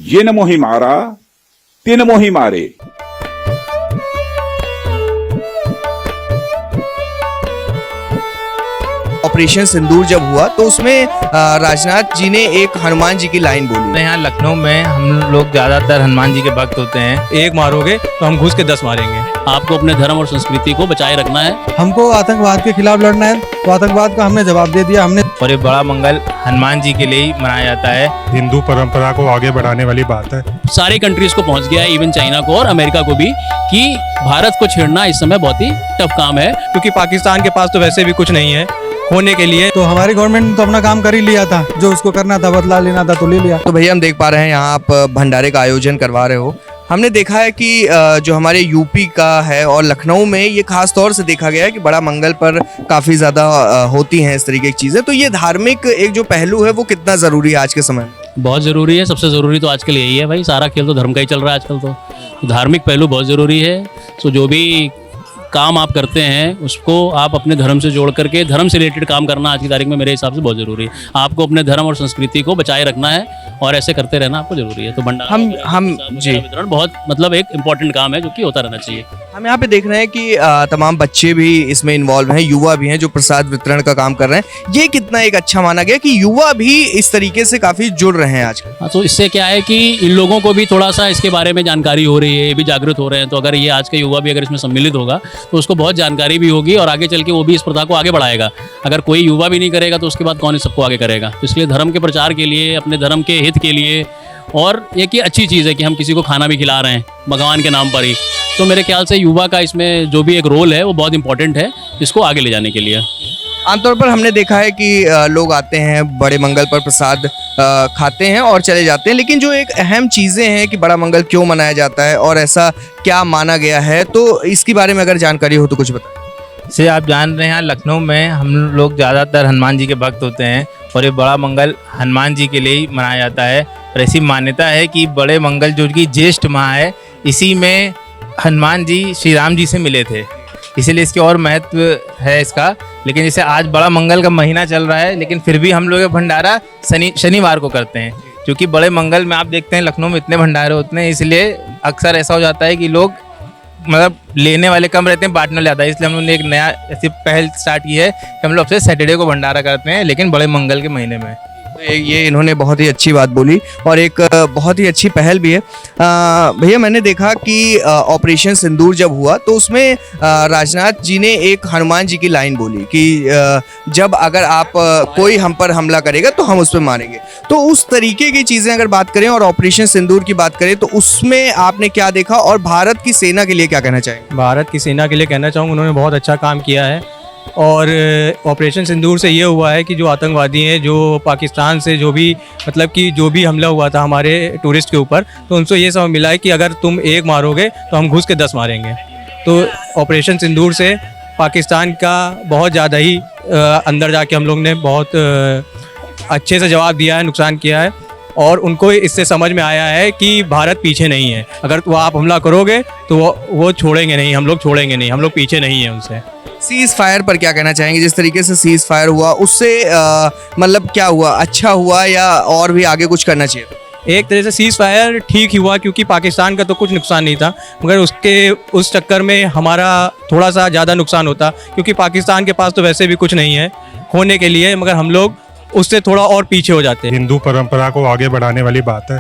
ये न मोही मारा तीन मोही मारे। ऑपरेशन सिंदूर जब हुआ तो उसमें राजनाथ जी ने एक हनुमान जी की लाइन बोली। यहाँ लखनऊ में हम लोग ज्यादातर हनुमान जी के भक्त होते हैं। एक मारोगे तो हम घुस के 10 मारेंगे। आपको अपने धर्म और संस्कृति को बचाए रखना है। हमको आतंकवाद के खिलाफ लड़ना है, तो आतंकवाद का हमने जवाब दे दिया। हमने और ये बड़ा मंगल हनुमान जी के लिए ही मनाया जाता है। हिंदू परंपरा को आगे बढ़ाने वाली बात है। सारी कंट्रीज को पहुंच गया है, इवन चाइना को और अमेरिका को भी, कि भारत को छेड़ना इस समय बहुत ही टफ काम है। क्योंकि पाकिस्तान के पास तो वैसे भी कुछ नहीं है होने के लिए। तो हमारी गवर्नमेंट ने तो अपना काम कर ही लिया था, जो उसको करना था, बदला लेना था तो ले लिया। तो भैया हम देख पा रहे हैं यहाँ आप भंडारे का आयोजन करवा रहे हो। हमने देखा है कि जो हमारे यूपी का है और लखनऊ में ये खास तौर से देखा गया है कि बड़ा मंगल पर काफ़ी ज़्यादा होती हैं इस तरीके की चीज़ें। तो ये धार्मिक एक जो पहलू है वो कितना ज़रूरी है आज के समय में? बहुत ज़रूरी है। सबसे ज़रूरी तो आजकल यही है भाई, सारा खेल तो धर्म का ही चल रहा है आजकल। तो धार्मिक पहलू बहुत ज़रूरी है। तो जो भी काम आप करते हैं उसको आप अपने धर्म से जोड़ करके, धर्म से रिलेटेड काम करना आज की तारीख में मेरे हिसाब से बहुत ज़रूरी है। आपको अपने धर्म और संस्कृति को बचाए रखना है और ऐसे करते रहना आपको ज़रूरी है। तो भंडारा हम जी वितरण बहुत मतलब एक इम्पॉर्टेंट काम है जो कि होता रहना चाहिए। हम यहाँ पे देख रहे हैं कि तमाम बच्चे भी इसमें इन्वॉल्व हैं, युवा भी हैं जो प्रसाद वितरण का काम कर रहे हैं। ये कितना एक अच्छा माना गया कि युवा भी इस तरीके से काफ़ी जुड़ रहे हैं आजकल। हाँ, तो इससे क्या है कि इन लोगों को भी थोड़ा सा इसके बारे में जानकारी हो रही है, ये भी जागरूक हो रहे हैं। तो अगर ये आज का युवा भी अगर इसमें सम्मिलित होगा तो उसको बहुत जानकारी भी होगी और आगे चल के वो भी इस प्रथा को आगे बढ़ाएगा। अगर कोई युवा भी नहीं करेगा तो उसके बाद कौन इस सबको आगे करेगा। तो इसलिए धर्म के प्रचार के लिए, अपने धर्म के हित के लिए, और एक ये अच्छी चीज़ है कि हम किसी को खाना भी खिला रहे हैं भगवान के नाम पर ही। तो मेरे ख्याल से युवा का इसमें जो भी एक रोल है वो बहुत इंपॉर्टेंट है इसको आगे ले जाने के लिए। आमतौर पर हमने देखा है कि लोग आते हैं बड़े मंगल पर प्रसाद खाते हैं और चले जाते हैं, लेकिन जो एक अहम चीज़ें हैं कि बड़ा मंगल क्यों मनाया जाता है और ऐसा क्या माना गया है, तो इसके बारे में अगर जानकारी हो तो कुछ बताएं। से आप जान रहे हैं लखनऊ में हम लोग ज़्यादातर हनुमान जी के भक्त होते हैं और ये बड़ा मंगल हनुमान जी के लिए ही मनाया जाता है। और ऐसी मान्यता है कि बड़े मंगल जो कि ज्येष्ठ माह है, इसी में हनुमान जी श्री राम जी से मिले थे, इसीलिए इसकी और महत्व है इसका। लेकिन जैसे आज बड़ा मंगल का महीना चल रहा है, लेकिन फिर भी हम लोग ये भंडारा शनिवार को करते हैं, क्योंकि बड़े मंगल में आप देखते हैं लखनऊ में इतने भंडारे होते हैं, इसलिए अक्सर ऐसा हो जाता है कि लोग मतलब लेने वाले कम रहते हैं, बांटने ज़्यादा है। इसलिए हम लोगों ने एक नया ऐसी पहल स्टार्ट की है कि हम लोग सबसे सैटरडे को भंडारा करते हैं, लेकिन बड़े मंगल के महीने में। तो ये इन्होंने बहुत ही अच्छी बात बोली और एक बहुत ही अच्छी पहल भी है। भैया मैंने देखा कि ऑपरेशन सिंदूर जब हुआ तो उसमें राजनाथ जी ने एक हनुमान जी की लाइन बोली कि जब अगर आप कोई हम पर हमला करेगा तो हम उस पर मारेंगे। तो उस तरीके की चीज़ें अगर बात करें और ऑपरेशन सिंदूर की बात करें तो उसमें आपने क्या देखा और भारत की सेना के लिए क्या कहना चाहेंगे? भारत की सेना के लिए कहना चाहूँगा उन्होंने बहुत अच्छा काम किया है। और ऑपरेशन सिंदूर से ये हुआ है कि जो आतंकवादी हैं, जो पाकिस्तान से जो भी मतलब कि जो भी हमला हुआ था हमारे टूरिस्ट के ऊपर, तो उनसे ये समझ मिला है कि अगर तुम एक मारोगे तो हम घुस के 10 मारेंगे। तो ऑपरेशन सिंदूर से पाकिस्तान का बहुत ज़्यादा ही अंदर जाके हम लोग ने बहुत अच्छे से जवाब दिया है, नुकसान किया है। और उनको इससे समझ में आया है कि भारत पीछे नहीं है। अगर वो आप हमला करोगे तो वो छोड़ेंगे नहीं, हम लोग छोड़ेंगे नहीं, हम लोग पीछे नहीं हैं उनसे। सीज़ फायर पर क्या कहना चाहेंगे? जिस तरीके से सीज़ फायर हुआ उससे मतलब क्या हुआ, अच्छा हुआ या और भी आगे कुछ करना चाहिए? एक तरह से सीज़ फायर ठीक ही हुआ, क्योंकि पाकिस्तान का तो कुछ नुकसान नहीं था, मगर उस चक्कर में हमारा थोड़ा सा ज़्यादा नुकसान होता, क्योंकि पाकिस्तान के पास तो वैसे भी कुछ नहीं है होने के लिए, मगर हम लोग उससे थोड़ा और पीछे हो जाते हैं। हिंदू परंपरा को आगे बढ़ाने वाली बात है।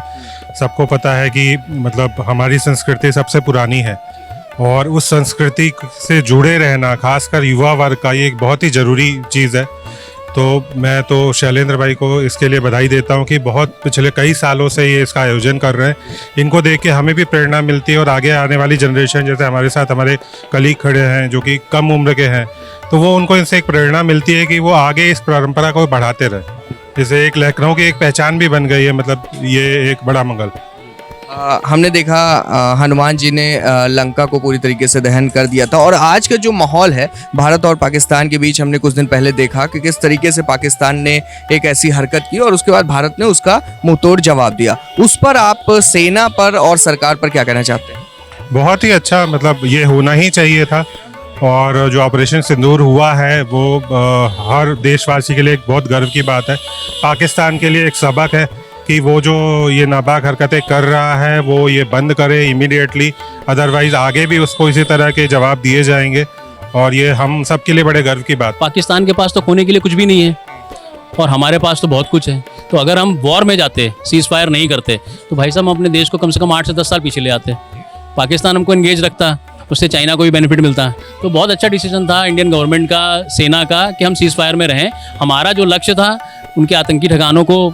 सबको पता है कि मतलब हमारी संस्कृति सबसे पुरानी है और उस संस्कृति से जुड़े रहना, खासकर युवा वर्ग का, ये एक बहुत ही ज़रूरी चीज़ है। तो मैं तो शैलेंद्र भाई को इसके लिए बधाई देता हूँ कि बहुत पिछले कई सालों से ये इसका आयोजन कर रहे हैं। इनको देख के हमें भी प्रेरणा मिलती है और आगे आने वाली जनरेशन, जैसे हमारे साथ हमारे कलीग खड़े हैं जो कि कम उम्र के हैं, तो वो उनको इनसे एक प्रेरणा मिलती है कि वो आगे इस परंपरा को बढ़ाते रहें। जैसे एक लखनऊ की एक पहचान भी बन गई है, मतलब ये एक बड़ा मंगल। हमने देखा हनुमान जी ने लंका को पूरी तरीके से दहन कर दिया था और आज का जो माहौल है भारत और पाकिस्तान के बीच, हमने कुछ दिन पहले देखा कि किस तरीके से पाकिस्तान ने एक ऐसी हरकत की और उसके बाद भारत ने उसका मुंहतोड़ जवाब दिया। उस पर आप सेना पर और सरकार पर क्या कहना चाहते हैं? बहुत ही अच्छा, मतलब ये होना ही चाहिए था। और जो ऑपरेशन सिंदूर हुआ है वो हर देशवासी के लिए एक बहुत गर्व की बात है। पाकिस्तान के लिए एक सबक है कि वो जो ये नापाक हरकतें कर रहा है वो ये बंद करे इमीडिएटली, अदरवाइज आगे भी उसको इसी तरह के जवाब दिए जाएंगे और ये हम सब के लिए बड़े गर्व की बात। पाकिस्तान के पास तो खोने के लिए कुछ भी नहीं है और हमारे पास तो बहुत कुछ है। तो अगर हम वॉर में जाते, सीज फायर नहीं करते, तो भाई साहब हम अपने देश को कम से कम 8 से 10 साल पीछे ले आते। पाकिस्तान हमको एंगेज रखता, उससे चाइना को भी बेनिफिट मिलता। तो बहुत अच्छा डिसीजन था इंडियन गवर्नमेंट का, सेना का, कि हम सीज फायर में रहें। हमारा जो लक्ष्य था उनके आतंकी ठिकानों को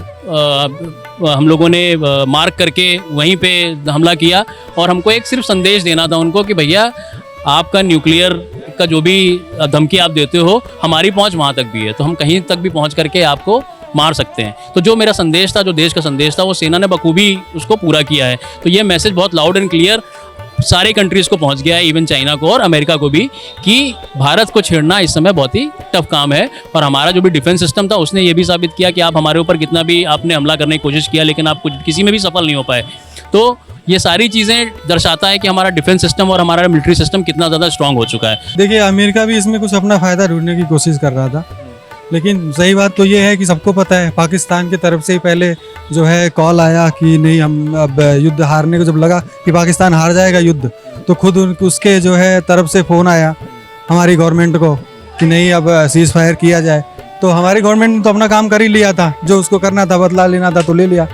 हम लोगों ने मार्क करके वहीं पे हमला किया और हमको एक सिर्फ संदेश देना था उनको कि भैया आपका न्यूक्लियर का जो भी धमकी आप देते हो, हमारी पहुंच वहाँ तक भी है, तो हम कहीं तक भी पहुंच करके आपको मार सकते हैं। तो जो मेरा संदेश था, जो देश का संदेश था, वो सेना ने बखूबी उसको पूरा किया है। तो ये मैसेज बहुत लाउड एंड क्लियर सारे कंट्रीज़ को पहुंच गया है, इवन चाइना को और अमेरिका को भी, कि भारत को छेड़ना इस समय बहुत ही टफ काम है। और हमारा जो भी डिफेंस सिस्टम था उसने ये भी साबित किया कि आप हमारे ऊपर कितना भी आपने हमला करने की कोशिश किया, लेकिन आप कुछ किसी में भी सफल नहीं हो पाए। तो ये सारी चीज़ें दर्शाता है कि हमारा डिफेंस सिस्टम और हमारा मिलिट्री सिस्टम कितना ज़्यादा स्ट्रांग हो चुका है। देखिए, अमेरिका भी इसमें कुछ अपना फ़ायदा ढूंढने की कोशिश कर रहा था, लेकिन सही बात तो ये है कि सबको पता है पाकिस्तान की तरफ से ही पहले जो है कॉल आया कि नहीं, हम अब युद्ध हारने को जब लगा कि पाकिस्तान हार जाएगा युद्ध, तो खुद उसके जो है तरफ से फ़ोन आया हमारी गवर्नमेंट को कि नहीं, अब सीज़ फायर किया जाए। तो हमारी गवर्नमेंट ने तो अपना काम कर ही लिया था, जो उसको करना था, बदला लेना था तो ले लिया।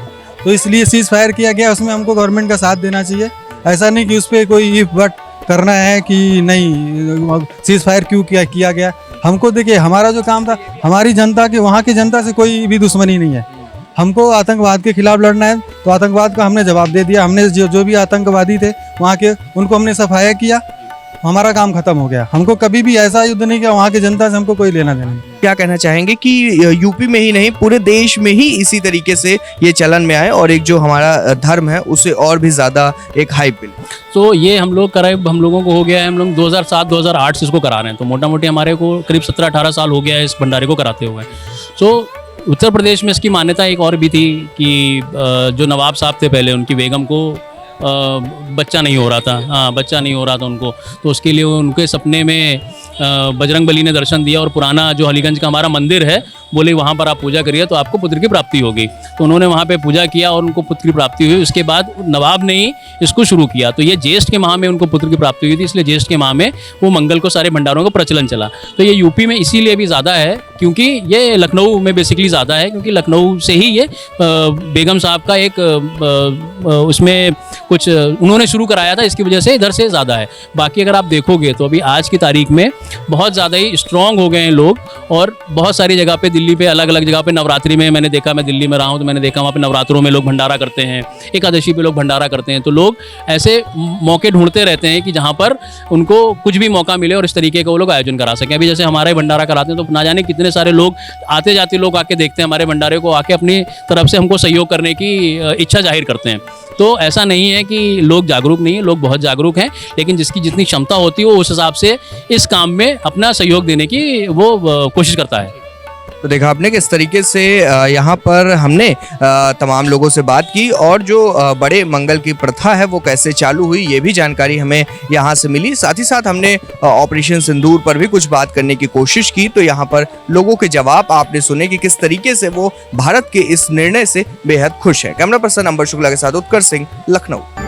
तो इसलिए सीज़ फायर किया गया, उसमें हमको गवर्नमेंट का साथ देना चाहिए। ऐसा नहीं कि उस पर कोई इफ बट करना है कि नहीं सीज़ फायर क्यों किया गया। हमको देखिए, हमारा जो काम था, हमारी जनता के, वहाँ की जनता से कोई भी दुश्मनी नहीं है। हमको आतंकवाद के खिलाफ लड़ना है, तो आतंकवाद का हमने जवाब दे दिया। हमने जो भी आतंकवादी थे वहाँ के, उनको हमने सफाया किया, हमारा काम खत्म हो गया। हमको कभी भी ऐसा युद्ध नहीं किया, वहाँ की जनता से हमको कोई लेना देना नहीं। क्या कहना चाहेंगे कि यूपी में ही नहीं पूरे देश में ही इसी तरीके से ये चलन में आए और एक जो हमारा धर्म है उसे और भी ज़्यादा एक हाइप मिले? तो ये हम लोगों को हो गया है, हम लोग 2007-2008 से इसको करा रहे हैं, तो मोटा मोटी हमारे को करीब 17-18 साल हो गया है इस भंडारे को कराते हुए। तो उत्तर प्रदेश में इसकी मान्यता एक और भी थी कि जो नवाब साहब थे पहले, उनकी बेगम को बच्चा नहीं हो रहा था, बच्चा नहीं हो रहा था उनको, तो उसके लिए उनके सपने में बजरंग बली ने दर्शन दिया और पुराना जो हलीगंज का हमारा मंदिर है, बोले वहाँ पर आप पूजा करिए तो आपको पुत्र की प्राप्ति होगी। तो उन्होंने वहाँ पे पूजा किया और उनको पुत्र की प्राप्ति हुई। उसके बाद नवाब ने ही इसको शुरू किया। तो ये ज्येष्ठ के माह में उनको पुत्र की प्राप्ति हुई थी, इसलिए ज्येष्ठ के माह में वो मंगल को सारे भंडारों का प्रचलन चला। तो ये यूपी में इसीलिए भी ज़्यादा है क्योंकि ये लखनऊ में बेसिकली ज़्यादा है, क्योंकि लखनऊ से ही ये बेगम साहब का एक उसमें कुछ उन्होंने शुरू कराया था, इसकी वजह से इधर से ज़्यादा है। बाकी अगर आप देखोगे तो अभी आज की तारीख में बहुत ज़्यादा ही स्ट्रॉन्ग हो गए हैं लोग, और बहुत सारी जगह पे, दिल्ली पे अलग अलग जगह पे नवरात्रि में मैंने देखा, मैं दिल्ली में रहा हूँ तो मैंने देखा वहाँ पे नवरात्रों में लोग भंडारा करते हैं, एकादशी पे लोग भंडारा करते हैं। तो लोग ऐसे मौके ढूंढते रहते हैं कि जहाँ पर उनको कुछ भी मौका मिले और इस तरीके का वो लोग आयोजन करा सकें। अभी जैसे हमारे भंडारा कराते हैं तो ना जाने कितने सारे लोग आते जाते लोग आके देखते हैं हमारे भंडारे को, आके अपनी तरफ से हमको सहयोग करने की इच्छा जाहिर करते हैं। तो ऐसा नहीं है कि लोग जागरूक नहीं है, लोग बहुत जागरूक हैं, लेकिन जिसकी जितनी क्षमता होती है वो उस हिसाब से इस काम में अपना सहयोग देने की वो कोशिश करता है। तो देखा आपने किस तरीके से यहाँ पर हमने तमाम लोगों से बात की और जो बड़े मंगल की प्रथा है वो कैसे चालू हुई ये भी जानकारी हमें यहाँ से मिली। साथ ही साथ हमने ऑपरेशन सिंदूर पर भी कुछ बात करने की कोशिश की, तो यहाँ पर लोगों के जवाब आपने सुने कि किस तरीके से वो भारत के इस निर्णय से बेहद खुश है। कैमरा पर्सन अंबर शुक्ला के साथ उत्कर्ष सिंह, लखनऊ।